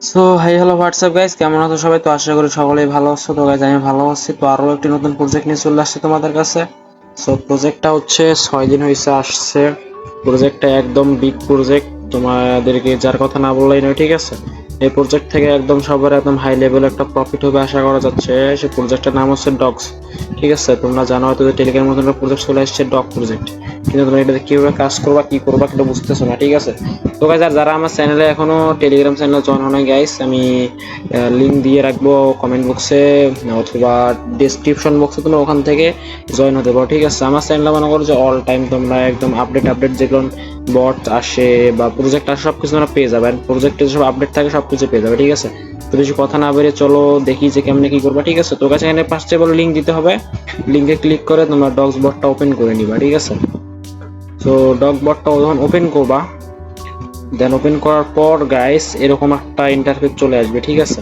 So hi hello WhatsApp guys, কেমন আছো সবাই? তো আশা করি সকলেই ভালো আছো। তো গাইস আমি ভালো আছি। তো আরো একটি নতুন প্রজেক্ট নিয়ে চলে আসছে তোমাদের কাছে। সো প্রজেক্টটা হচ্ছে 6 দিন হয়েছে আসছে। প্রজেক্টটা একদম বিগ প্রজেক্ট, তোমাদেরকে যার কথা না বললেই নয়, ঠিক আছে? এই প্রজেক্ট থেকে একদম সবার একদম হাই লেভেল একটা প্রফিট হবে আশা করা যাচ্ছে। সেই প্রজেক্টটার নাম হচ্ছে ডগস, ঠিক আছে? তোমরা জানো হয়তো যে টেলিগ্রামের মতন একটা প্রজেক্ট চলে আসছে, ডগ প্রজেক্ট, কিন্তু তোমরা এটাতে কিভাবে কাজ করবা কি করবা সেটা বুঝতেছো না, ঠিক আছে? তো গাইস আর যারা আমার চ্যানেলে এখনো টেলিগ্রাম চ্যানেলে জয়েন হয় নাই গাইস, আমি লিংক দিয়ে রাখবো কমেন্ট বক্সে অথবা ডেসক্রিপশন বক্সে, তোমরা ওখান থেকে জয়েন হতে পারো, ঠিক আছে? আমার চ্যানেলে মনে করো যে অল টাইম তোমরা একদম আপডেট যেগুলো বট আসে বা প্রজেক্ট আসে সবকিছু তোমরা পেয়ে যাবে। প্রজেক্টে যেসব আপডেট থাকে সবকিছু পেয়ে যাবে, ঠিক আছে? তো বেশি কথা না বেরিয়ে চলো দেখি যে কেমনে কি করবা, ঠিক আছে? তো কাছে এখানে ফার্স্টে বলো লিংক দিতে হবে। লিংকে ক্লিক করে তোমরা ডগস বটটা ওপেন করে নিবা, ঠিক আছে? তো ডগ বটটা যখন ওপেন করবা, দেন ওপেন করার পর গাইস এরকম একটা ইন্টারফেস চলে আসবে, ঠিক আছে?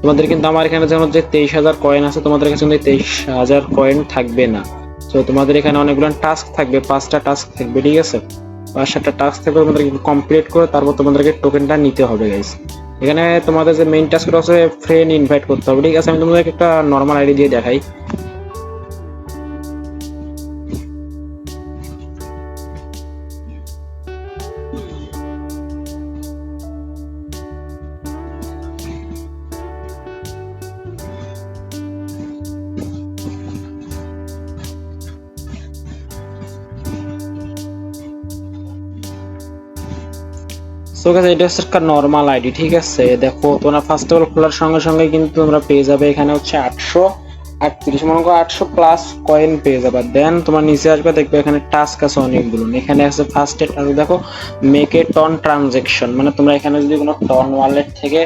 তোমাদের কিন্তু আমার এখানে যেমন যে 23,000 কয়েন আছে, তোমাদের কাছে কিন্তু 23,000 কয়েন থাকবে না। তো তোমাদের এখানে অনেকগুলো টাস্ক থাকবে, 5টা টাস্ক থাকবে, ঠিক আছে? 5-7টা টাস্ক থাকবে, তোমাদের কমপ্লিট করে তারপর তোমাদেরকে টোকেনটা নিতে হবে গাইস। এখানে তোমাদের যে মেইন টাস্কটা আছে ফ্রেন্ড ইনভাইট করতে হবে, ঠিক আছে? আমি তোমাদেরকে একটা নর্মাল আইডি দিয়ে দেখাই। সো গাইস এটা হচ্ছে একটা নরমাল আইডি, ঠিক আছে? দেখো তোমরা ফার্স্ট অফ অল খোলার সঙ্গে সঙ্গে কিন্তু তোমরা পেয়ে যাবে এখানে হচ্ছে 838, মনে করো 800 প্লাস কয়েন পেয়ে যাবে। দেন তোমার নিচে আসবে, দেখবে এখানে টাস্ক আছে অনেকগুলো। এখানে আছে ফার্স্টে টাস্ক, দেখো মেক এ টন ট্রানজেকশন, মানে তোমরা এখানে যদি কোনো টন ওয়ালেট থেকে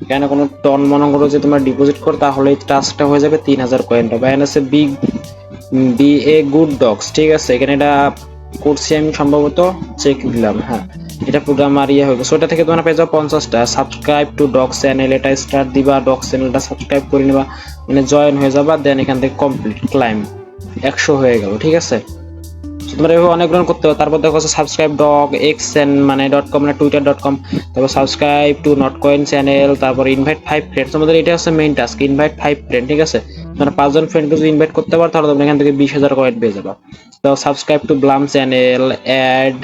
এখানে কোনো টন মনে করো যে তোমরা ডিপোজিট করো, তাহলে এই টাস্কটা হয়ে যাবে 3000 কয়েন পাবে। এখানে আছে বি এ গুড ডগস, ঠিক আছে? এখানে এটা করছি আমি, সম্ভবত চেক দিলাম, হ্যাঁ এটা প্রোগ্রাম আর ইয়ে হবে। ওটা থেকে তোমরা পেয়ে যাও 50টা। সাবস্ক্রাইব টু ডগ চ্যানেল, এটা স্টার্ট দিবা, ডগ চ্যানেলটা সাবস্ক্রাইব করে নিবা, মানে জয়েন হয়ে যাবা। দেন এখান থেকে কমপ্লিট ক্লাইম 100 হয়ে গেল, ঠিক আছে? তোমরা এভাবে অনেক রকম করতে পারো। তারপর দেখো সাবস্ক্রাইব ডগ এক্স মানে .com না twitter.com, তারপর subscribe to not coin channel, তারপর ইনভাইট 5 ফ্রেন্ড। তোমাদের এটা হচ্ছে মেইন টাস্ক, ইনভাইট 5 ফ্রেন্ড, ঠিক আছে? তোমরা 5 জন ফ্রেন্ডকে যদি ইনভাইট করতে পারো তাহলে তোমরা এখান থেকে 20,000 কয়েন পেয়ে যাবে। তো subscribe to Blum channel, add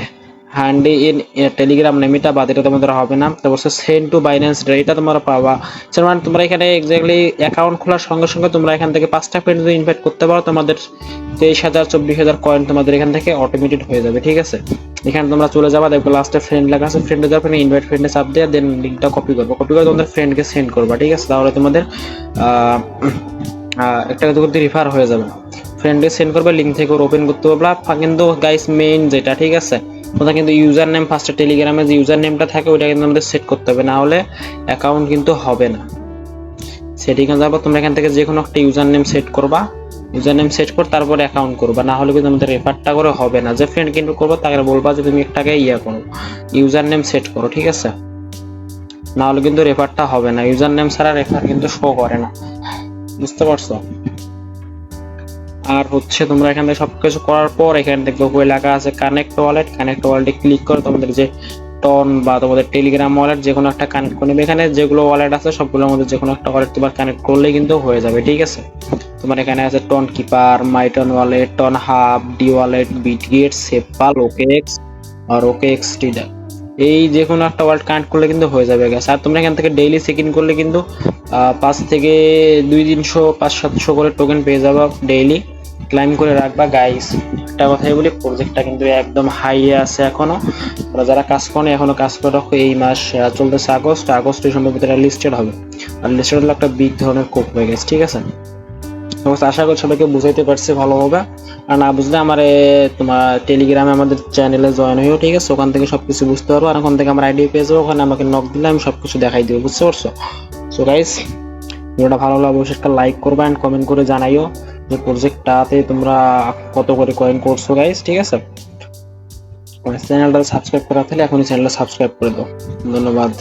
handy in Telegram name, এটা বাদ, এটা তোমাদের হবে না। তারপর সেন্ড টু বাইন্যান্স, এটা তোমরা পাবা। মানে তোমরা এখানে এক্স্যাক্টলি অ্যাকাউন্ট খোলার সঙ্গে সঙ্গে তোমরা এখান থেকে 5টা ফ্রেন্ড যদি ইনভাইট করতে পারো, তোমাদের 23,000 24,000 কয়েন তোমাদের এখান থেকে অটোমেটেড হয়ে যাবে, ঠিক আছে? এখানে তোমরা চলে যাবা, দেখবে লাস্টে ফ্রেন্ড লেখা আছে, ফ্রেন্ডে যাবে, ইনভাইট ফ্রেন্ডে চাপ দিয়ে দেন লিঙ্কটা কপি করবে, কপি করে তোমাদের ফ্রেন্ডকে সেন্ড করবা, ঠিক আছে? তাহলে তোমাদের একটা করতে রিফার হয়ে যাবে। ফ্রেন্ডকে সেন্ড করবে, লিঙ্ক থেকে ওপেন করতে পারবা। কিন্তু গাইস মেইন যেটা, ঠিক আছে, তোমরা কিন্তু ইউজার নেম ফার্স্টে টেলিগ্রামে যে ইউজার নেমটা থাকে ওইটা কিন্তু আমাদের সেট করতে হবে, না হলে অ্যাকাউন্ট কিন্তু হবে না। সেটিংয়ে যাবো, তোমরা এখান থেকে যে কোনো একটা ইউজার নেম সেট করবা, ইউজার নেম সেট কর তারপরে অ্যাকাউন্ট করবা, না হলে কিন্তু আমাদের রেফারটা করে হবে না। যে ফ্রেন্ড কিন্তু করবো তাকে বলবা যে তুমি একটাকে ইয়া করো, ইউজার নেম সেট করো, ঠিক আছে? না হলে কিন্তু রেফারটা হবে না, ইউজার নেম ছাড়া রেফার কিন্তু শো করে না, বুঝতে পারছো? আর হচ্ছে তোমরা এখান থেকে সবকিছু করার পর এখানে দেখবে উপরে লেখা আছে কানেক্ট ওয়ালেট, কানেক্ট ওয়ালেটে ক্লিক করে তোমাদের যে টন বা তোমাদের টেলিগ্রাম ওয়ালেট যে কোনো একটা কানেক্ট করে নেবে। এখানে যেগুলো ওয়ালেট আছে সবগুলোর মধ্যে যে কোনো একটা ওয়ালেট তোমার কানেক্ট করলেই কিন্তু হয়ে যাবে, ঠিক আছে? তোমার এখানে আছে Tonkeeper, MyTon wallet, Tonhub, D wallet, Bitget, SafePal, OKX আর ওকেএক্স টিডার। এই যে কোনো একটা ওয়ালেট কানেক্ট করলে কিন্তু হয়ে যাবে গাইস। আর তোমরা এখান থেকে ডেইলি চেক ইন করলে কিন্তু 5 থেকে 200-300 500-700 করে টোকেন পেয়ে যাবা ডেইলি। ক্লাইম করে রাখবা গাইস। একটা কথাই বলি, প্রজেক্টটা কিন্তু একদম হাই আছে এখনো। তোমরা যারা কাজ করো এখনো কাজ করে রাখো। এই মাস চলতেছে আগস্ট সম্ভবত এটা লিস্টেড হবে, আর লিস্টেড হলে একটা বিগ ধরনের কোপ হয়ে গেছে, ঠিক আছে? আশা করি সবাইকে বুঝাইতে পারছি ভালোভাবে। আর না বুঝলে আমার তোমার টেলিগ্রামে আমাদের চ্যানেলে জয়েন হয়েও, ঠিক আছে? ওখান থেকে সবকিছু বুঝতে পারবো। আর ওখান থেকে আমার আইডি পেয়ে যাবো, ওখানে আমাকে নক দিলে আমি সবকিছু দেখাই দিব, বুঝতে পারছো? সো গাইস ভিডিওটা ভালো লাগলে অবশ্যই একটা লাইক করবা এন্ড কমেন্ট করে জানাইও যে প্রজেক্টটাতে তোমরা কত করে কয়েন করছো গাইস, ঠিক আছে? চ্যানেলটা সাবস্ক্রাইব করা থাকলে এখনই চ্যানেলটা সাবস্ক্রাইব করে দাও। ধন্যবাদ।